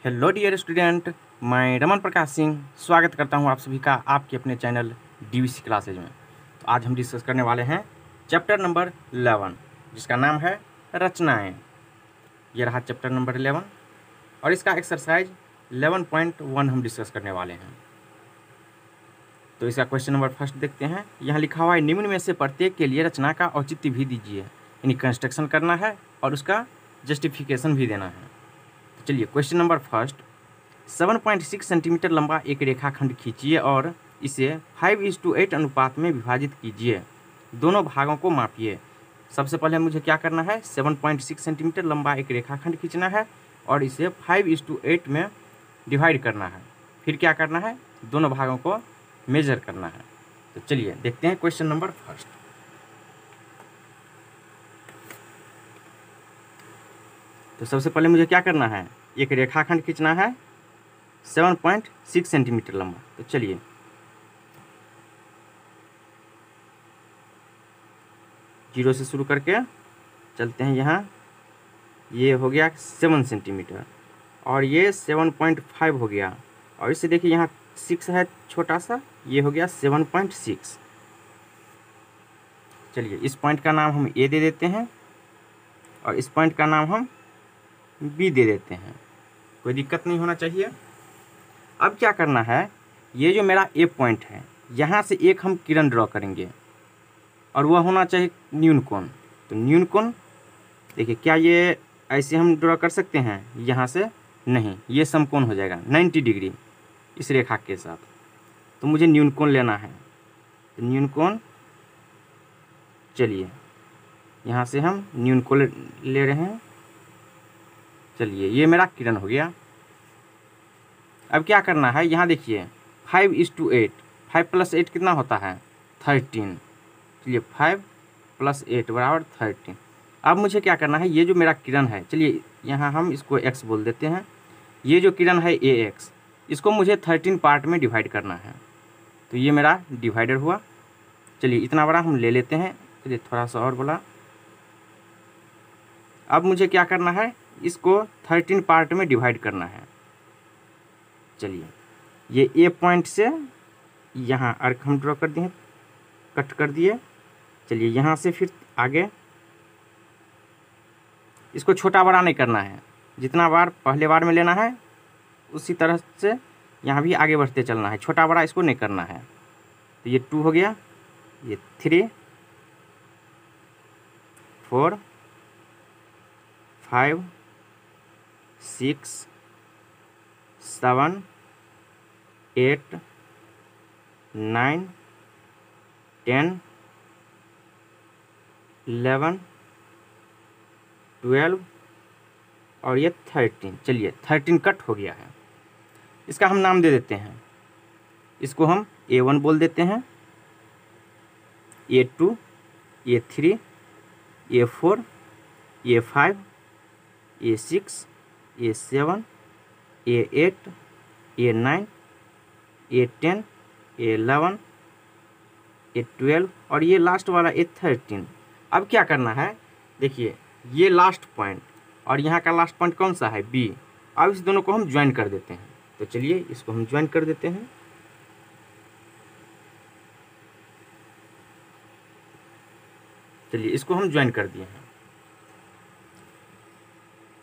Hello dear student, मैं रमन प्रकाश सिंह स्वागत करता हूं आप सभी का आपके अपने चैनल डीवीसी क्लासेज में। तो आज हम डिस्कस करने वाले हैं चैप्टर नंबर 11 जिसका नाम है रचनाएं। ये रहा चैप्टर नंबर 11 और इसका एक्सरसाइज 11.1 हम डिस्कस करने वाले हैं। तो इसका क्वेश्चन नंबर फर्स्ट देखते हैं। यहाँ लिखा हुआ है निम्न में से प्रत्येक के लिए रचना का औचित्य भी दीजिए, यानी कंस्ट्रक्शन करना है और उसका जस्टिफिकेशन भी देना है। चलिए क्वेश्चन नंबर फर्स्ट, 7.6 सेंटीमीटर लंबा एक रेखाखंड खींचिए और इसे 5:8 अनुपात में विभाजित कीजिए। दोनों भागों को मापिए। सबसे पहले मुझे क्या करना है, 7.6 सेंटीमीटर लंबा एक रेखाखंड खींचना है और इसे 5:8 में डिवाइड करना है। फिर क्या करना है, दोनों भागों को मेजर करना है। तो चलिए देखते हैं क्वेश्चन नंबर फर्स्ट। तो सबसे पहले मुझे क्या करना है, एक रेखाखंड खींचना है 7.6 सेंटीमीटर लंबा। तो चलिए जीरो से शुरू करके चलते हैं। यहाँ ये हो गया 7 सेंटीमीटर और ये 7.5 हो गया और इससे देखिए यहाँ 6 है छोटा सा, ये हो गया 7.6। चलिए इस पॉइंट का नाम हम ए दे देते हैं और इस पॉइंट का नाम हम बी दे देते हैं, कोई दिक्कत नहीं होना चाहिए। अब क्या करना है, ये जो मेरा ए पॉइंट है यहाँ से एक हम किरण ड्रॉ करेंगे और वह होना चाहिए न्यून कोण। तो न्यून कोण देखिए, क्या ये ऐसे हम ड्रॉ कर सकते हैं, यहाँ से नहीं, ये समकोण हो जाएगा 90 डिग्री इस रेखा के साथ। तो मुझे न्यून कोण लेना है। तो न्यून कोण, चलिए यहाँ से हम न्यून कोण ले रहे हैं। चलिए ये मेरा किरण हो गया। अब क्या करना है, यहाँ देखिए 5:8, 5 + 8 कितना होता है 13। चलिए 5 + 8 बराबर 13। अब मुझे क्या करना है, ये जो मेरा किरण है, चलिए यहाँ हम इसको x बोल देते हैं। ये जो किरण है ax, इसको मुझे 13 पार्ट में डिवाइड करना है। तो ये मेरा डिवाइडर हुआ। चलिए इतना बड़ा हम ले लेते हैं। चलिए थोड़ा सा और बोला। अब मुझे क्या करना है, इसको 13 पार्ट में डिवाइड करना है। चलिए ये ए पॉइंट से यहाँ आर्क हम ड्रॉ कर दिए, कट कर दिए। चलिए यहाँ से फिर आगे इसको छोटा बड़ा नहीं करना है, जितना बार पहले बार में लेना है उसी तरह से यहाँ भी आगे बढ़ते चलना है, छोटा बड़ा इसको नहीं करना है। तो ये 2 हो गया, ये 3, 4, 5, 6, 7, 8, 9, 10, 11, 12 और ये 13। चलिए 13 कट हो गया है। इसका हम नाम दे देते हैं, इसको हम A1 बोल देते हैं, A2, A3, A4, A5, A6, A7, A8, A9, A10, A11, A12 और ये लास्ट वाला A13। अब क्या करना है, देखिए ये लास्ट पॉइंट और यहाँ का लास्ट पॉइंट कौन सा है, B। अब इस दोनों को हम ज्वाइन कर देते हैं। तो चलिए इसको हम ज्वाइन कर देते हैं। चलिए इसको हम ज्वाइन कर दिए हैं।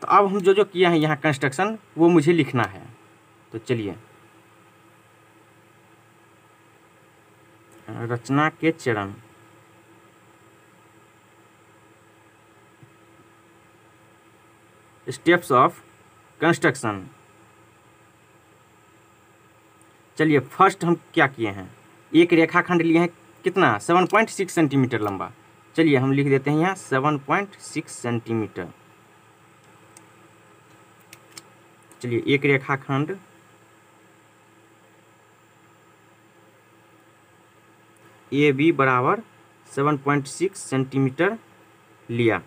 तो अब हम जो जो किया है यहाँ कंस्ट्रक्शन, वो मुझे लिखना है। तो चलिए रचना के चरण, स्टेप्स ऑफ कंस्ट्रक्शन। चलिए फर्स्ट हम क्या किए हैं, एक रेखाखंड लिए हैं कितना 7.6 सेंटीमीटर लंबा। चलिए हम लिख देते हैं यहाँ 7.6 सेंटीमीटर। चलिए एक रेखाखंड AB बराबर 7.6 सेंटीमीटर लिया।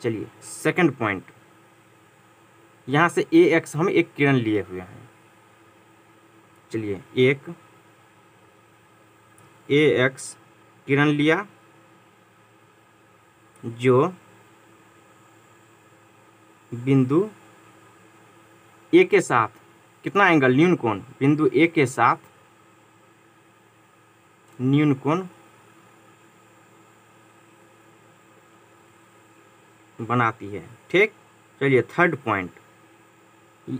चलिए सेकंड पॉइंट, यहाँ से AX हम एक किरण लिए हुए हैं। चलिए एक AX किरण लिया जो बिंदु ए के साथ कितना एंगल, न्यून कोण, बिंदु ए के साथ न्यून कोण बनाती है। ठीक, चलिए थर्ड पॉइंट,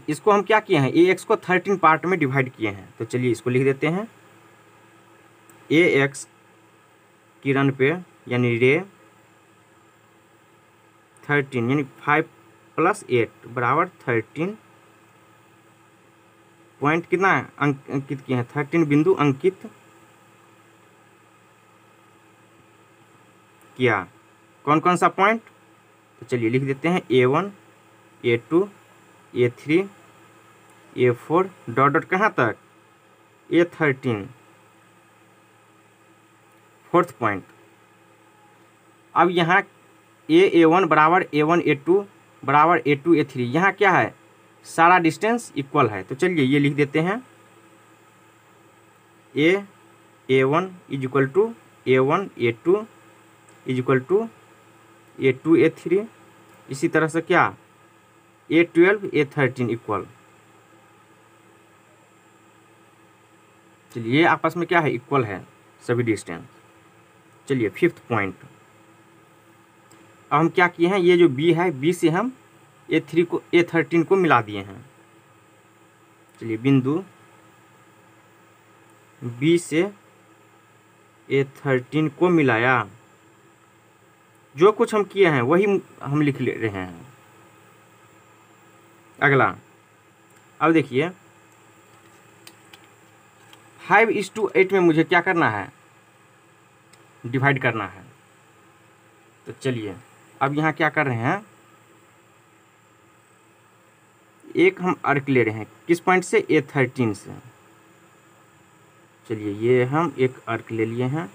इसको हम क्या किए हैं, ए एक्स को 13 पार्ट में डिवाइड किए हैं। तो चलिए इसको लिख देते हैं, ए एक्स किरण पे यानी रे 13 यानी 5 + 8 बराबर 13 पॉइंट कितना अंकित किए हैं, 13 बिंदु अंकित किया। कौन कौन सा पॉइंट, तो चलिए लिख देते हैं A1 A2 A3 A4 dot dot कहाँ तक, A13 फोर्थ पॉइंट। अब यहाँ A1 बराबर A1 A2 बराबर A2 A3, यहाँ क्या है, सारा डिस्टेंस इक्वल है। तो चलिए ये लिख देते हैं, A1 is equal to A1 A2 is equal to A2 A3, इसी तरह से क्या A12 A13 इक्वल। चलिए आपस में क्या है, इक्वल है सभी डिस्टेंस। चलिए फिफ्थ पॉइंट, अब हम क्या किए हैं, ये जो B है, B से हम A13 को मिला दिए हैं। चलिए बिंदु B से A13 को मिलाया, जो कुछ हम किए हैं वही हम लिख ले रहे हैं। अगला, अब देखिए 5:8 में मुझे क्या करना है, डिवाइड करना है। तो चलिए अब यहाँ क्या कर रहे हैं, एक हम अर्क ले रहे हैं, किस पॉइंट से, A13 से। चलिए ये हम एक अर्क ले लिए हैं।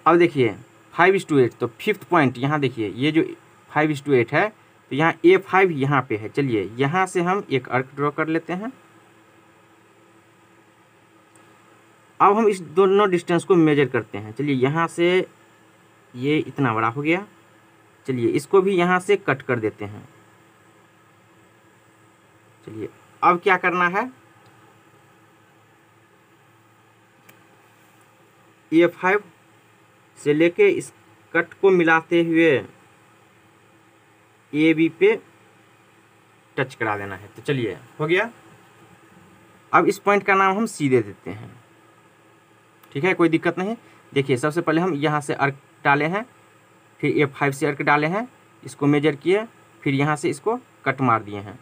अब देखिए 5:8, तो फिफ्थ पॉइंट यहाँ देखिए, ये जो 5:8 है, तो यहाँ A5 यहाँ पे है। चलिए यहाँ से हम एक अर्क ड्रॉ कर लेते हैं। अब हम इस दोनों डिस्टेंस को मेजर करते हैं। चलिए यहाँ से ये इतना बड़ा हो गया, चलिए इसको भी यहाँ से कट कर देते हैं। चलिए अब क्या करना है, A5 से लेके इस कट को मिलाते हुए AB पे टच करा देना है। तो चलिए हो गया। अब इस पॉइंट का नाम हम C दे देते हैं। ठीक है, कोई दिक्कत नहीं। देखिए सबसे पहले हम यहाँ से अर्क डाले हैं, फिर A5 से अर्क डाले हैं, इसको मेजर किए, फिर यहाँ से इसको कट मार दिए हैं।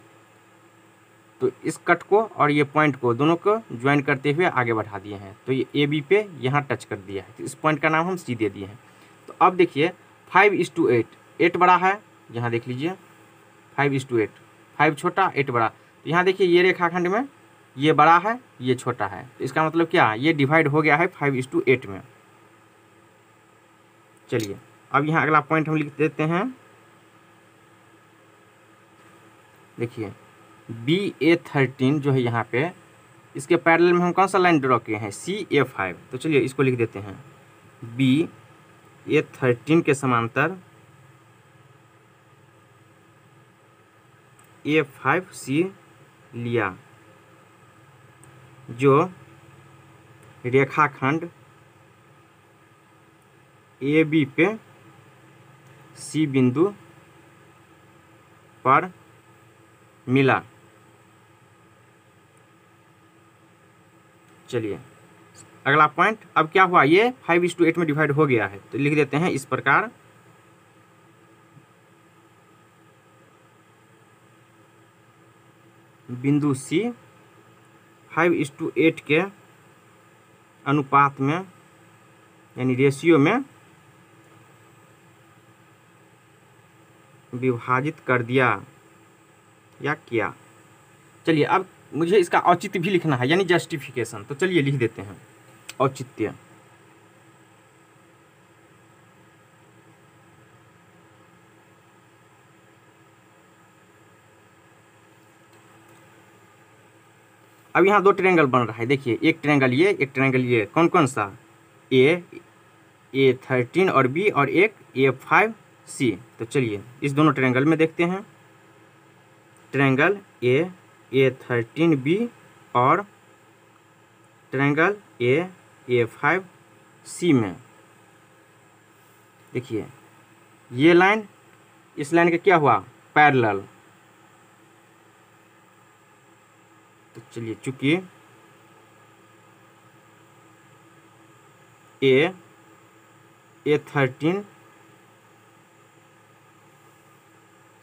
तो इस कट को और ये पॉइंट को दोनों को ज्वाइन करते हुए आगे बढ़ा दिए हैं। तो ये AB पे यहाँ टच कर दिया है, तो इस पॉइंट का नाम हम C दे दिए हैं। तो अब देखिए 5:8, 8 बड़ा है, यहाँ देख लीजिए 5:8, 5 छोटा 8 बड़ा। तो यहाँ देखिए ये रेखाखंड में ये बड़ा है ये छोटा है, तो इसका मतलब क्या, ये डिवाइड हो गया है 5:8 में। चलिए अब यहाँ अगला पॉइंट हम लिख देते हैं। देखिए BA13 जो है यहाँ पे, इसके पैरेलल में हम कौन सा लाइन ड्रॉ किए हैं, CA5। तो चलिए इसको लिख देते हैं, BA13 के समांतर A5C लिया, जो रेखाखंड AB पे C बिंदु पर मिला। चलिए अगला पॉइंट, अब क्या हुआ, ये 5:8 में डिवाइड हो गया है। तो लिख देते हैं इस प्रकार, बिंदु C 5:8 के अनुपात में यानी रेशियो में विभाजित कर दिया या किया। चलिए अब मुझे इसका औचित्य भी लिखना है, यानी जस्टिफिकेशन। तो चलिए लिख देते हैं औचित्य। अब यहाँ दो ट्रायंगल बन रहा है, देखिए एक ट्रायंगल ये, एक ट्रायंगल ये। कौन कौन सा, A13 और B, और एक A5 सी। तो चलिए इस दोनों ट्रायंगल में देखते हैं। ट्रायंगल A13B और ट्रायंगल A5C में देखिए ये लाइन इस लाइन का क्या हुआ, पैरेलल। तो चलिए चूंकि A13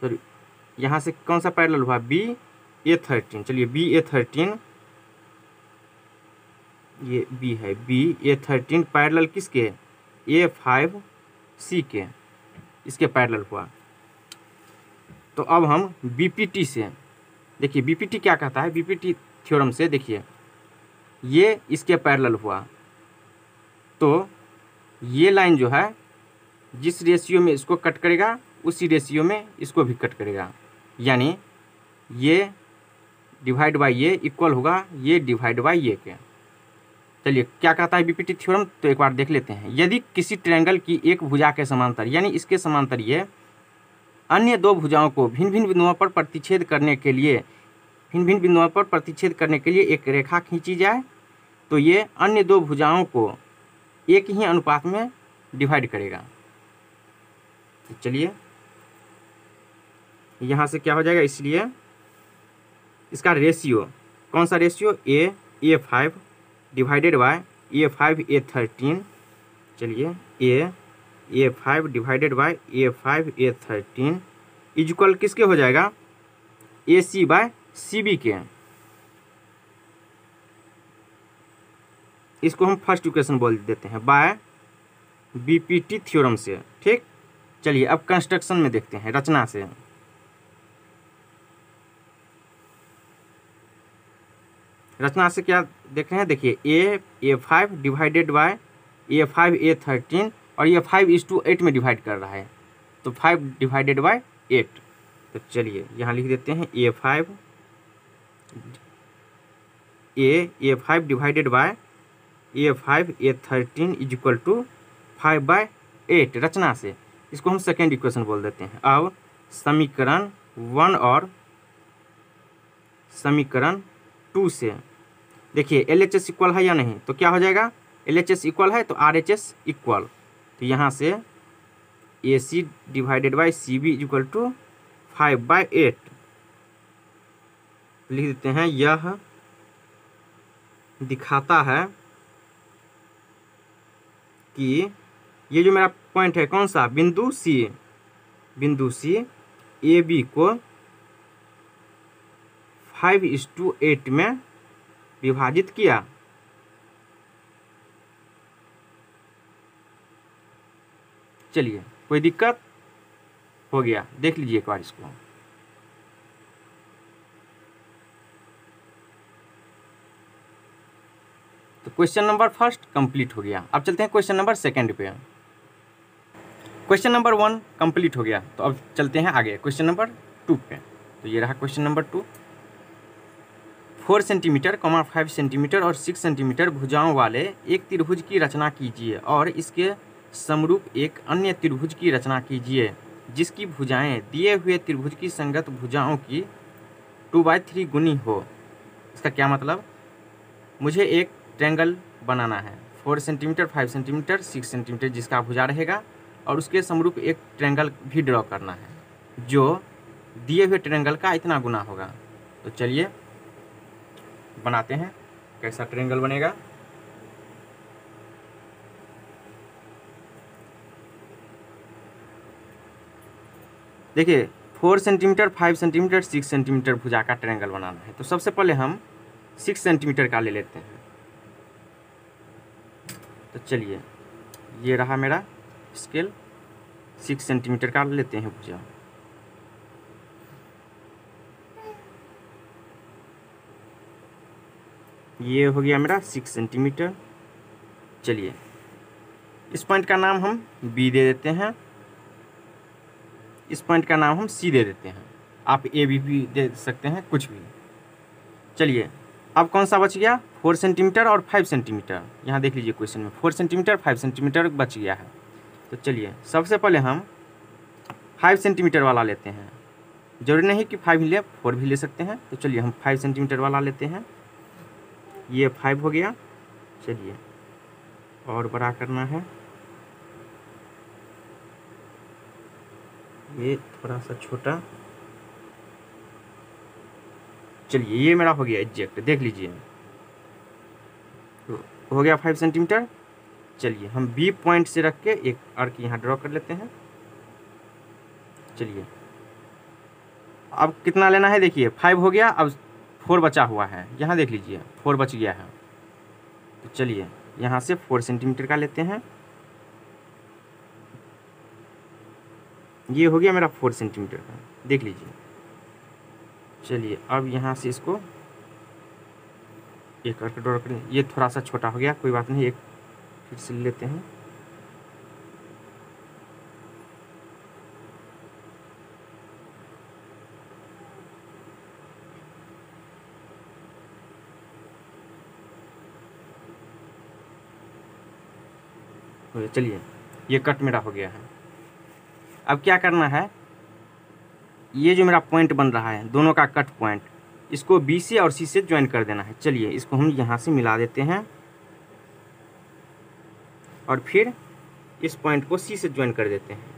सॉरी यहाँ से कौन सा पैरेलल हुआ, BA13। चलिए BA13, ये B है, BA13 पैरेलल किसके, A5C के, इसके पैरेलल हुआ। तो अब हम BPT से देखिए, BPT क्या कहता है, BPT थ्योरम से देखिए ये इसके पैरेलल हुआ, तो ये लाइन जो है जिस रेशियो में इसको कट करेगा उसी रेशियो में इसको भी कट करेगा, यानी ये डिवाइड बाई ये इक्वल होगा ये डिवाइड बाई ये के। चलिए क्या कहता है बीपीटी थ्योरम, तो एक बार देख लेते हैं। यदि किसी ट्रायंगल की एक भुजा के समांतर यानी इसके समांतर ये अन्य दो भुजाओं को भिन्न भिन्न बिंदुओं पर प्रतिच्छेद करने के लिए एक रेखा खींची जाए, तो ये अन्य दो भुजाओं को एक ही अनुपात में डिवाइड करेगा। तो चलिए यहाँ से क्या हो जाएगा, इसलिए इसका रेशियो कौन सा ratio, A5 divided by A5A13। चलिए A5 divided by A5A13 equal किसके हो जाएगा, AC बाय CB के। इसको हम फर्स्ट इक्वेशन बोल देते हैं बाय बीपीटी थ्योरम से, ठीक। चलिए अब कंस्ट्रक्शन में देखते हैं, रचना से। रचना से क्या देख रहे हैं, देखिए A5 डिवाइडेड बाय A5A13 और ये 5:8 में डिवाइड कर रहा है, तो 5 डिवाइडेड बाय 8। तो चलिए यहाँ लिख देते हैं A5 divided by A5A13 equal to 5/8। रचना से इसको हम सेकेंड इक्वेशन बोल देते हैं। अब समीकरण 1 और समीकरण 2 से देखिए LHS इक्वल है या नहीं, तो क्या हो जाएगा, LHS इक्वल है तो RHS इक्वल, तो यहाँ से AC divided by CB equal to 5/8 लिख देते हैं। यह दिखाता है कि ये जो मेरा पॉइंट है कौन सा, बिंदु C AB को 5:8 में विभाजित किया। चलिए कोई दिक्कत हो गया, देख लीजिए एक बार इसको। तो क्वेश्चन नंबर फर्स्ट कंप्लीट हो गया। अब चलते हैं क्वेश्चन नंबर सेकंड पे। क्वेश्चन नंबर 1 कंप्लीट हो गया, तो अब चलते हैं आगे क्वेश्चन नंबर 2 पे। तो ये रहा क्वेश्चन नंबर 2। 4 सेंटीमीटर, 5 सेंटीमीटर और 6 सेंटीमीटर भुजाओं वाले एक त्रिभुज की रचना कीजिए और इसके समरूप एक अन्य त्रिभुज की रचना कीजिए जिसकी भुजाएं दिए हुए त्रिभुज की संगत भुजाओं की 2/3 गुनी हो। इसका क्या मतलब, मुझे एक ट्रायंगल बनाना है 4 सेंटीमीटर, 5 सेंटीमीटर, 6 सेंटीमीटर जिसका भुजा रहेगा, और उसके समरूप एक ट्रायंगल भी ड्रॉ करना है जो दिए हुए ट्रायंगल का इतना गुना होगा। तो चलिए बनाते हैं, कैसा ट्रायंगल बनेगा। देखिए 4 सेंटीमीटर, 5 सेंटीमीटर, 6 सेंटीमीटर भुजा का ट्रायंगल बनाना है, तो सबसे पहले हम 6 सेंटीमीटर का ले लेते हैं। तो चलिए ये रहा मेरा स्केल, 6 सेंटीमीटर का लेते हैं भुजा। ये हो गया मेरा 6 सेंटीमीटर। चलिए इस पॉइंट का नाम हम B दे देते हैं, इस पॉइंट का नाम हम C दे देते हैं, आप A भी दे सकते हैं, कुछ भी। चलिए अब कौन सा बच गया, 4 सेंटीमीटर और 5 सेंटीमीटर। यहाँ देख लीजिए क्वेश्चन में 4 सेंटीमीटर 5 सेंटीमीटर बच गया है। तो चलिए सबसे पहले हम 5 सेंटीमीटर वाला लेते हैं। जरूरी नहीं कि 5 ही ले, 4 भी ले सकते हैं। तो चलिए हम 5 सेंटीमीटर वाला लेते हैं। ये 5 हो गया। चलिए और बड़ा करना है, ये थोड़ा सा छोटा। चलिए ये मेरा हो गया एग्जैक्ट, देख लीजिए तो हो गया 5 सेंटीमीटर। चलिए हम बी पॉइंट से रख के एक आर्क यहाँ ड्रॉ कर लेते हैं। चलिए अब कितना लेना है, देखिए 5 हो गया, अब 4 बचा हुआ है। यहाँ देख लीजिए 4 बच गया है। तो चलिए यहाँ से 4 सेंटीमीटर का लेते हैं। ये हो गया मेरा 4 सेंटीमीटर का, देख लीजिए। चलिए अब यहाँ से इसको एक आर्क ड्रॉ करें। ये थोड़ा सा छोटा हो गया, कोई बात नहीं, एक फिर से लेते हैं। चलिए ये कट मेरा हो गया है। अब क्या करना है, ये जो मेरा पॉइंट बन रहा है दोनों का कट पॉइंट, इसको बी से और सी से ज्वाइन कर देना है। चलिए इसको हम यहाँ से मिला देते हैं और फिर इस पॉइंट को सी से ज्वाइन कर देते हैं।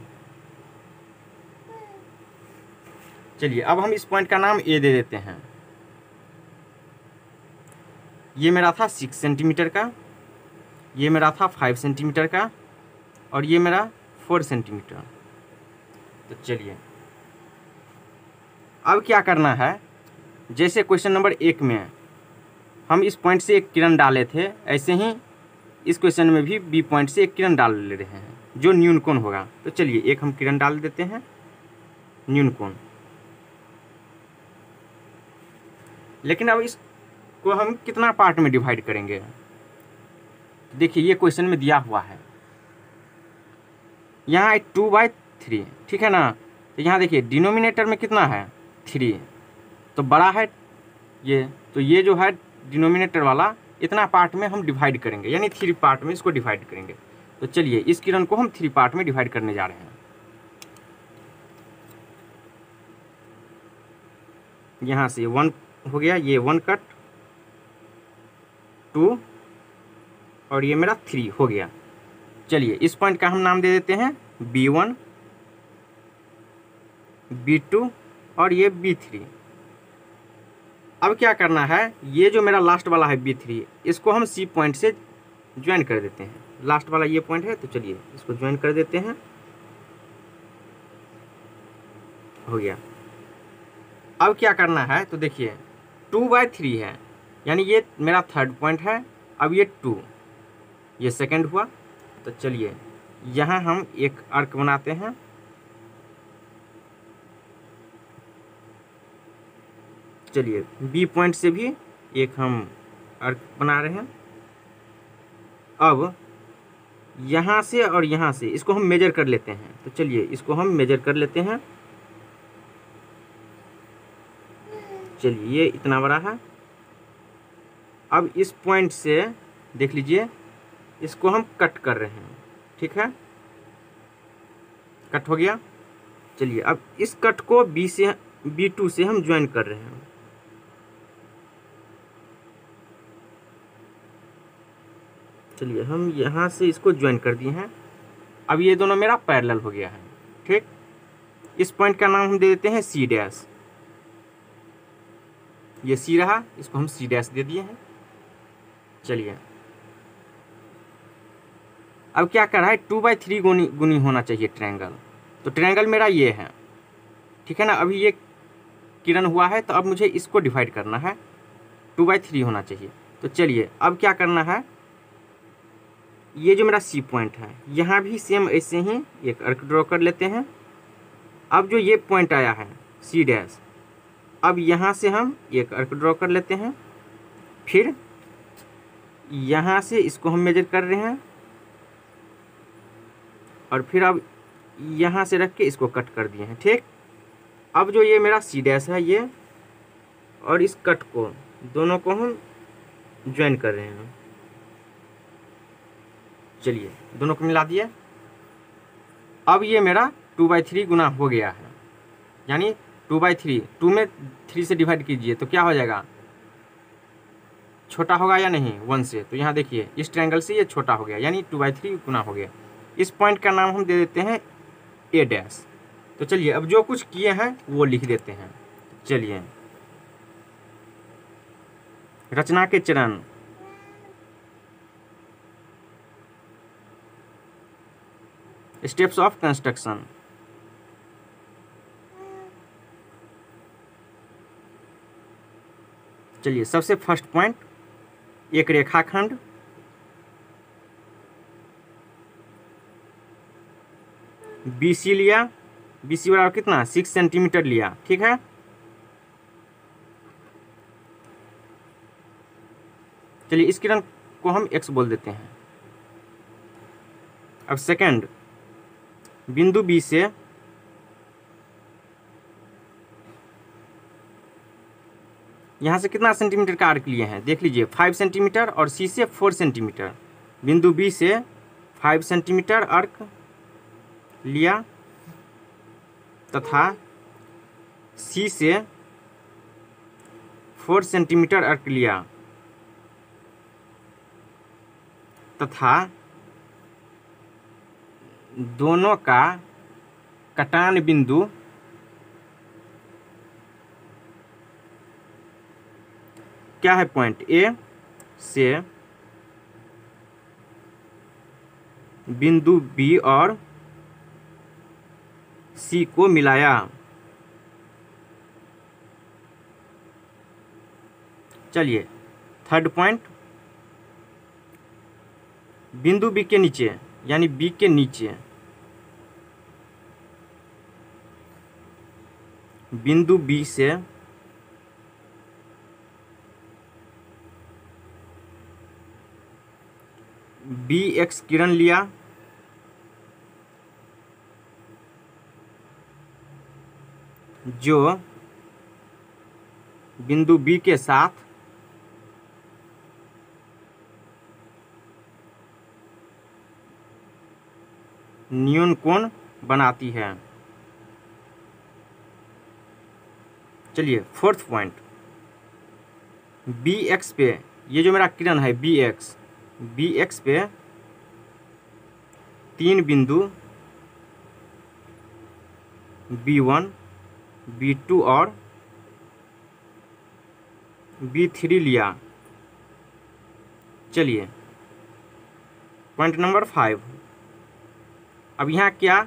चलिए अब हम इस पॉइंट का नाम ए दे देते हैं। ये मेरा था 6 सेंटीमीटर का, ये मेरा था 5 सेंटीमीटर का और ये मेरा 4 सेंटीमीटर। तो चलिए अब क्या करना है, जैसे क्वेश्चन नंबर 1 में हम इस पॉइंट से एक किरण डाले थे, ऐसे ही इस क्वेश्चन में भी बी पॉइंट से एक किरण डाल ले रहे हैं जो न्यून कोण होगा। तो चलिए एक हम किरण डाल देते हैं न्यून कोण। लेकिन अब इसको हम कितना पार्ट में डिवाइड करेंगे, देखिए ये क्वेश्चन में दिया हुआ है, यहाँ है 2/3, ठीक है ना। तो यहाँ देखिए डिनोमिनेटर में कितना है 3, तो बड़ा है ये, तो ये जो है डिनोमिनेटर वाला इतना पार्ट में हम डिवाइड करेंगे, यानी 3 पार्ट में इसको डिवाइड करेंगे। तो चलिए इस किरण को हम 3 पार्ट में डिवाइड करने जा रहे हैं। यहाँ से 1 हो गया, ये 1 कट, 2 और ये मेरा 3 हो गया। चलिए इस पॉइंट का हम नाम दे देते हैं B1, B2 और ये B3। अब क्या करना है, ये जो मेरा लास्ट वाला है B3, इसको हम C पॉइंट से ज्वाइन कर देते हैं। लास्ट वाला ये पॉइंट है, तो चलिए इसको ज्वाइन कर देते हैं। हो गया। अब क्या करना है, तो देखिए 2/3 है, यानी ये मेरा 3rd पॉइंट है। अब ये 2, ये 2nd हुआ। तो चलिए यहाँ हम एक आर्क बनाते हैं। चलिए बी पॉइंट से भी एक हम आर्क बना रहे हैं। अब यहाँ से और यहाँ से इसको हम मेजर कर लेते हैं। तो चलिए इसको हम मेजर कर लेते हैं। चलिए ये इतना बड़ा है। अब इस पॉइंट से देख लीजिए, इसको हम कट कर रहे हैं, ठीक है, कट हो गया। चलिए अब इस कट को B2 से हम ज्वाइन कर रहे हैं। चलिए हम यहाँ से इसको ज्वाइन कर दिए हैं। अब ये दोनों मेरा पैरेलल हो गया है, ठीक। इस पॉइंट का नाम हम दे देते हैं C'। ये C रहा, इसको हम C' दे दिए हैं। चलिए अब क्या कर रहा है, 2/3 गुनी होना चाहिए ट्रायंगल। तो ट्रायंगल मेरा ये है, ठीक है ना। अभी ये किरण हुआ है, तो अब मुझे इसको डिवाइड करना है, 2/3 होना चाहिए। तो चलिए अब क्या करना है, ये जो मेरा C पॉइंट है, यहाँ भी सेम ऐसे ही एक आर्क ड्रॉ कर लेते हैं। अब जो ये पॉइंट आया है C', अब यहाँ से हम एक आर्क ड्रॉ कर लेते हैं। फिर यहाँ से इसको हम मेजर कर रहे हैं और फिर अब यहाँ से रख के इसको कट कर दिए हैं, ठीक। अब जो ये मेरा C' है, ये और इस कट को दोनों को हम ज्वाइन कर रहे हैं। चलिए दोनों को मिला दिए। अब ये मेरा 2/3 गुना हो गया है, यानी 2/3, 2 में 3 से डिवाइड कीजिए तो क्या हो जाएगा, छोटा होगा या नहीं 1 से। तो यहाँ देखिए इस ट्रायंगल से ये छोटा हो गया, यानी 2/3 गुना हो गया। इस पॉइंट का नाम हम दे देते हैं ए डैश। तो चलिए अब जो कुछ किए हैं वो लिख देते हैं। चलिए, रचना के चरण, स्टेप्स ऑफ कंस्ट्रक्शन। चलिए सबसे फर्स्ट पॉइंट, एक रेखाखंड BC लिया, BC बराबर कितना 6 सेंटीमीटर लिया, ठीक है। चलिए इस किरण को हम x बोल देते हैं। अब सेकंड, बिंदु B से यहाँ से कितना सेंटीमीटर का आर्क लिए हैं, देख लीजिए 5 सेंटीमीटर और C से 4 सेंटीमीटर। बिंदु B से 5 सेंटीमीटर आर्क लिया तथा C से 4 सेंटीमीटर आर्क लिया तथा दोनों का कटान बिंदु क्या है, पॉइंट A से बिंदु B और C को मिलाया। चलिए थर्ड पॉइंट, बिंदु B के नीचे यानी B के नीचे बिंदु B से BX किरण लिया जो बिंदु B के साथ न्यून कोण बनाती है। चलिए फोर्थ पॉइंट, BX पे, ये जो मेरा किरण है BX पे 3 बिंदु B1, B2 और B3 लिया। चलिए पॉइंट नंबर 5, अब यहाँ क्या,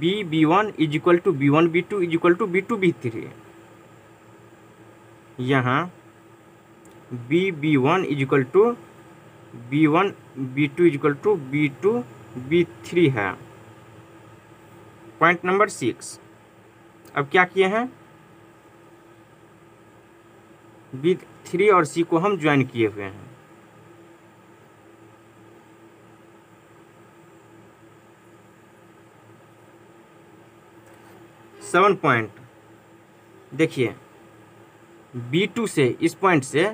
B1 is equal to B1 B2 is equal to B2 B3, यहाँ B1 is equal to B1 B2 is equal to B2 B3 है। पॉइंट नंबर 6, अब क्या किए हैं, B3 और C को हम ज्वाइन किए हुए हैं। सेवन पॉइंट, देखिए B2 से, इस पॉइंट से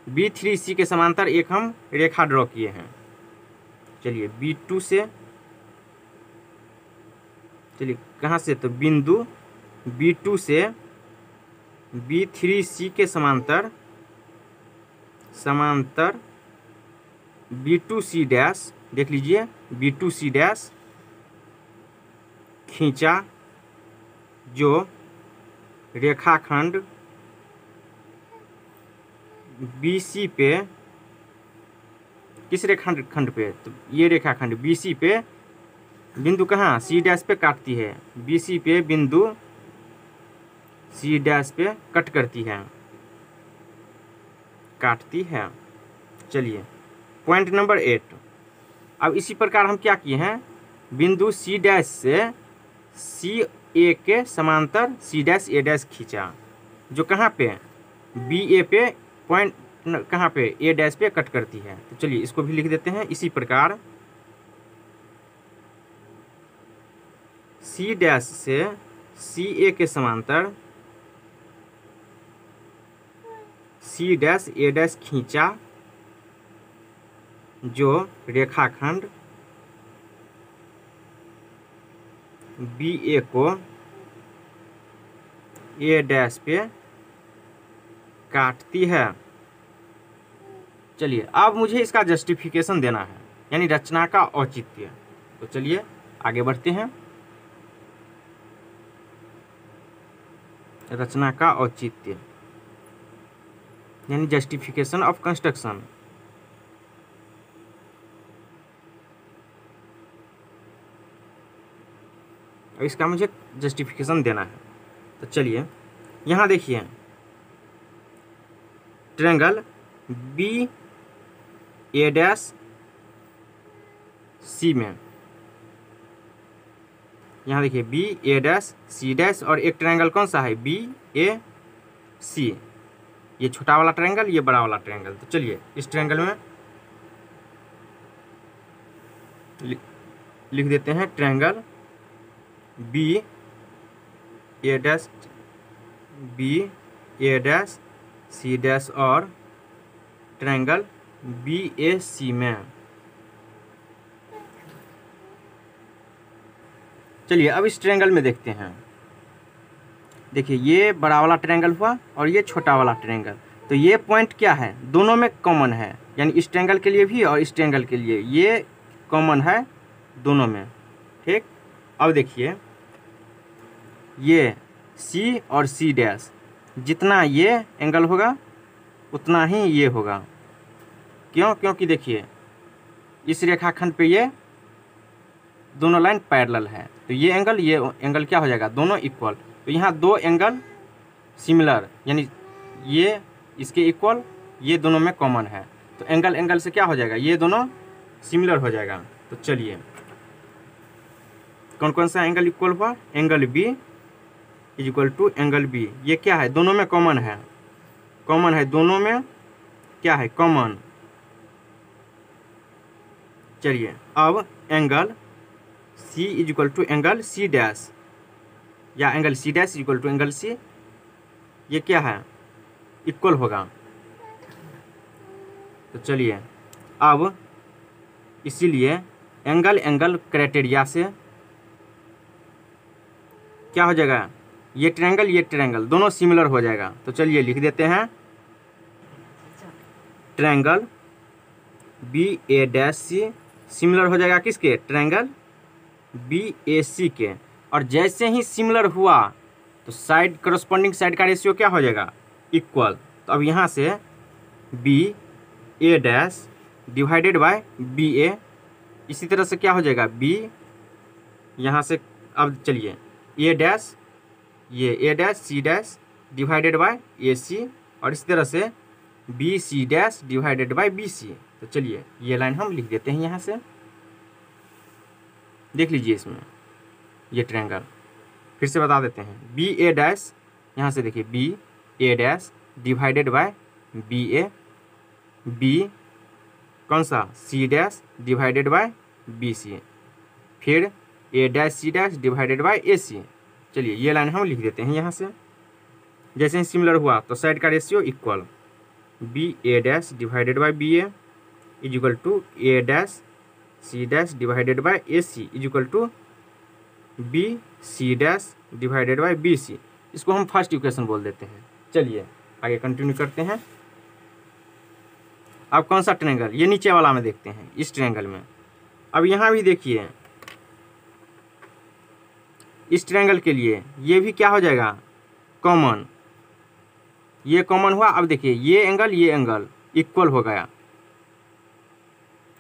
B3C के समांतर एक हम रेखा ड्रॉ किए हैं। चलिए B2 से, चलिए कहाँ से, तो बिंदु B2 से B3C के समांतर B2C डैश, देख लीजिए B2C डैश खींचा जो रेखाखंड BC पे, किस रेखाखंड पे, तो ये रेखाखंड BC पे बिंदु कहाँ C डैश पे काटती है, BC पे बिंदु C डैश पे कट करती है, काटती है। चलिए पॉइंट नंबर 8, अब इसी प्रकार हम क्या किए हैं, बिंदु C डैश से CA के समांतर C डैश A डैश खींचा जो कहाँ पे, BA पे पॉइंट कहाँ पे, A डैश पे कट करती है। तो चलिए इसको भी लिख देते हैं इसी प्रकार, C डैश से CA के समांतर C डैश A डैश खींचा जो रेखाखंड बी ए को ए डैश पे काटती है। चलिए अब मुझे इसका जस्टिफिकेशन देना है, यानी रचना का औचित्य। तो चलिए आगे बढ़ते हैं। रचना का औचित्य यानी जस्टिफिकेशन ऑफ कंस्ट्रक्शन। इसका मुझे जस्टिफिकेशन देना है। तो चलिए यहाँ देखिए, ट्रायंगल बी ए डैश सी में, यहाँ देखिए B A dash C dash, और एक ट्रायंगल कौन सा है, बी ए सी। ये छोटा वाला ट्रायंगल, ये बड़ा वाला ट्रायंगल। तो चलिए इस ट्रायंगल में लिख देते हैं triangle B A dash C dash और ट्रायंगल बी ए सी में। चलिए अब इस ट्रायंगल में देखते हैं। देखिए ये बड़ा वाला ट्रायंगल हुआ और ये छोटा वाला ट्रायंगल। तो ये पॉइंट क्या है, दोनों में कॉमन है, यानी इस ट्रायंगल के लिए भी और इस ट्रायंगल के लिए ये कॉमन है दोनों में। ठीक, अब देखिए ये सी और सी डैश, जितना ये एंगल होगा उतना ही ये होगा। क्यों? क्योंकि देखिए इस रेखाखंड पे ये दोनों लाइन पैरेलल है, तो ये एंगल क्या हो जाएगा, दोनों इक्वल। तो यहाँ दो एंगल सिमिलर, यानी ये इसके इक्वल, ये दोनों में कॉमन है, तो एंगल से क्या हो जाएगा, ये दोनों सिमिलर हो जाएगा। तो चलिए कौन कौन सा एंगल इक्वल हुआ, angle B is equal to angle B, ये क्या है, दोनों में कॉमन है, दोनों में क्या है, कॉमन। चलिए अब angle C is equal to angle C dash, या angle C dash is equal to angle C, ये क्या है, इक्वल होगा। तो चलिए अब इसीलिए एंगल क्राइटेरिया से क्या हो जाएगा, ये ट्रायंगल दोनों सिमिलर हो जाएगा। तो चलिए लिख देते हैं triangle B A dash C similar हो जाएगा किसके, ट्रायंगल बी ए सी के। और जैसे ही सिमिलर हुआ तो साइड करस्पॉन्डिंग साइड का रेशियो क्या हो जाएगा, इक्वल। तो अब यहाँ से B A dash divided by B A, इसी तरह से क्या हो जाएगा, बी यहाँ से, अब चलिए ए डैश, ये A dash C dash divided by A C, और इसी तरह से B C dash divided by B C. तो चलिए ये लाइन हम लिख देते हैं यहाँ से, देख लीजिए इसमें ये ट्रायंगल, फिर से बता देते हैं, बी ए डैश, यहाँ से देखिए B A dash divided by B A, B कौन सा, C dash divided by B C, फिर A dash C dash divided by A C. चलिए ये लाइन हम लिख देते हैं यहाँ से। जैसे ही सिमिलर हुआ तो साइड का ratio equal, B A dash divided by B A is equal to A dash C dash divided by A C is equal to B C dash divided by B C. इसको हम first equation बोल देते हैं। चलिए आगे continue करते हैं। अब कौन सा ट्रायंगल, ये नीचे वाला में देखते हैं, इस ट्रायंगल में। अब यहाँ भी देखिए इस ट्रायंगल के लिए ये भी क्या हो जाएगा, कॉमन, ये कॉमन हुआ। अब देखिए ये एंगल इक्वल हो गया,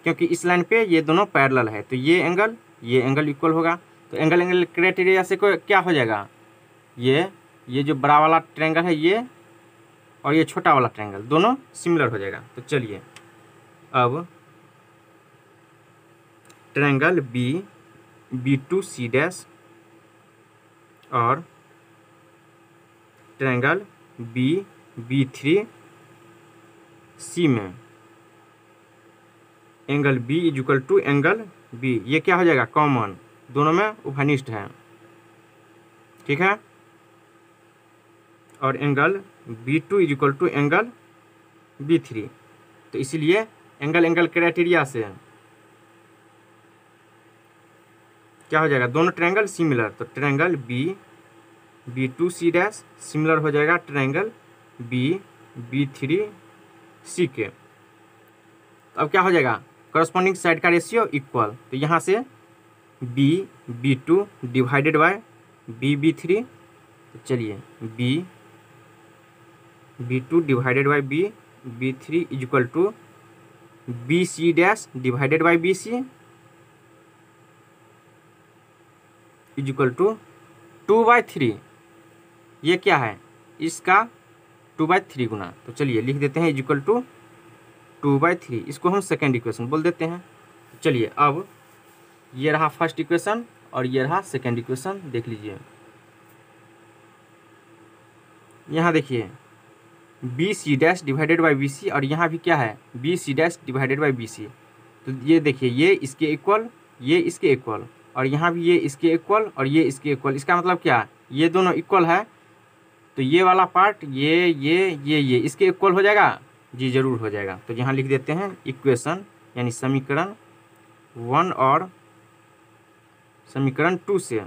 क्योंकि इस लाइन पे ये दोनों पैरेलल है, तो ये एंगल इक्वल होगा। तो एंगल क्राइटेरिया से क्या हो जाएगा, ये जो बड़ा वाला ट्रायंगल है ये, और ये छोटा वाला ट्रायंगल दोनों सिमिलर हो जाएगा। तो चलिए अब triangle B two C dash और ट्रायंगल बी थ्री सी में angle B is equal to angle B, ये क्या हो जाएगा, कॉमन, दोनों में उभयनिष्ठ है, ठीक है। और angle B two is equal to angle B three, तो इसीलिए एंगल क्राइटेरिया से क्या हो जाएगा, दोनों ट्रायंगल सिमिलर, तो ट्रायंगल B2C' सिमिलर हो जाएगा ट्रायंगल B3C के। तो अब क्या हो जाएगा, करस्पॉन्डिंग साइड का रेशियो इक्वल, तो यहाँ से B2 डिवाइडेड बाय B3, तो चलिए B2 divided by B3 is equal to BC' divided by BC is equal to 2/3। ये क्या है, इसका 2/3 गुना, तो चलिए लिख देते हैं इज इक्वल टू 2/3, इसको हम सेकेंड इक्वेशन बोल देते हैं। चलिए अब ये रहा फर्स्ट इक्वेशन और ये रहा सेकेंड इक्वेशन, देख लीजिए। यहाँ देखिए BC' डिवाइडेड बाई BC और यहाँ भी क्या है BC' डिवाइडेड बाई BC, तो ये देखिए ये इसके इक्वल, ये इसके इक्वल, और यहाँ भी ये इसके इक्वल और ये इसके इक्वल। इसका मतलब क्या, ये दोनों इक्वल है, तो ये वाला पार्ट ये इसके इक्वल हो जाएगा, जी जरूर हो जाएगा। तो यहाँ लिख देते हैं इक्वेशन यानी समीकरण 1 और समीकरण 2 से,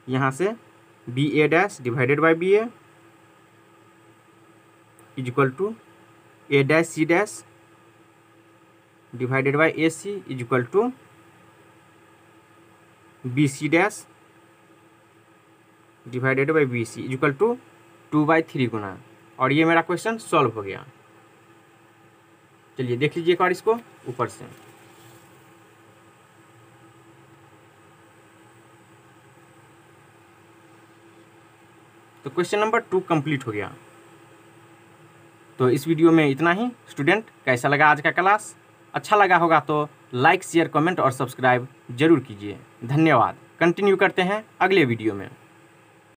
यहाँ से BA' divided by BA is equal to A'(C' divided by AC is equal to BC' divided by BC is equal to 2/3 गुना, और ये मेरा क्वेश्चन सॉल्व हो गया। चलिए देख लीजिए एक बार इसको ऊपर से। तो क्वेश्चन नंबर 2 कंप्लीट हो गया। तो इस वीडियो में इतना ही। स्टूडेंट, कैसा लगा आज का क्लास? अच्छा लगा होगा तो लाइक, शेयर, कमेंट और सब्सक्राइब जरूर कीजिए। धन्यवाद। कंटिन्यू करते हैं अगले वीडियो में।